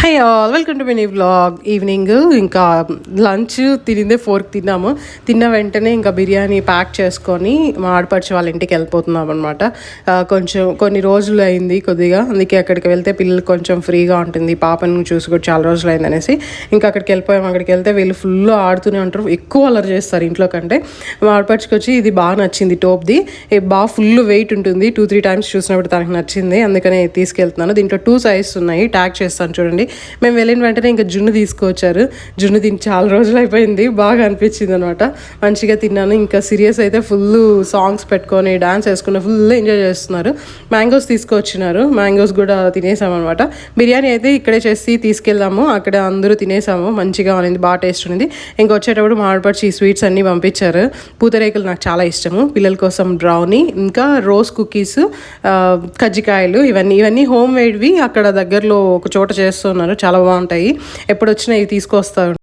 High all welcome to mini vlog. Evening ఇంకా lunch తినిందే 4కి తిన్నాము. తిన్న వెంటనే ఇంకా బిర్యానీ ప్యాక్ చేసుకొని మా ఆడపడిచి వాళ్ళ ఇంటికి వెళ్ళిపోతున్నాం అనమాట. కొంచెం కొన్ని రోజులు అయింది కొద్దిగా, అందుకే అక్కడికి వెళ్తే పిల్లలు కొంచెం ఫ్రీగా ఉంటుంది, పాపను చూసుకొని చాలా రోజులు అయింది అనేసి ఇంకా అక్కడికి వెళ్ళిపోయాము. అక్కడికి వెళ్తే వీళ్ళు ఫుల్ ఆడుతూనే ఉంటారు, ఎక్కువ అలర్ చేస్తారు ఇంట్లో కంటే. మా ఆడపడిచికి వచ్చి ఇది బాగా నచ్చింది, టోప్ది బాగా ఫుల్ వెయిట్ ఉంటుంది. 2-3 టైమ్స్ చూసినప్పుడు తనకు నచ్చింది, అందుకనే తీసుకెళ్తున్నాను. దీంట్లో 2 సైజెస్ ఉన్నాయి, ట్యాగ్ చేస్తాను చూడండి. మేము వెళ్ళిన వెంటనే ఇంకా జున్ను తీసుకొచ్చారు. జున్ను తిని చాలా రోజులు అయిపోయింది, బాగా అనిపించింది అనమాట. మంచిగా తిన్నాను. ఇంకా సీరియస్ అయితే ఫుల్ సాంగ్స్ పెట్టుకొని డాన్స్ వేసుకుని ఫుల్ ఎంజాయ్ చేస్తున్నారు. మ్యాంగోస్ తీసుకొచ్చినారు, మ్యాంగోస్ కూడా తినేసాము అనమాట. బిర్యానీ అయితే ఇక్కడే చేసి తీసుకెళ్దాము, అక్కడ అందరూ తినేసాము. మంచిగా ఉంది, బాగా టేస్ట్ ఉంది. ఇంకా వచ్చేటప్పుడు మా ఆడపడిచి ఈ స్వీట్స్ అన్నీ పంపించారు. పూతరేకులు నాకు చాలా ఇష్టము, పిల్లల కోసం బ్రౌనీ, ఇంకా రోజ్ కుకీస్, కజ్జికాయలు, ఇవన్నీ హోమ్ మేడ్వి అక్కడ దగ్గరలో ఒక చోట చేస్తున్నారు, చాలా బాగుంటాయి. ఎప్పుడు వచ్చినా ఇవి తీసుకొస్తారు.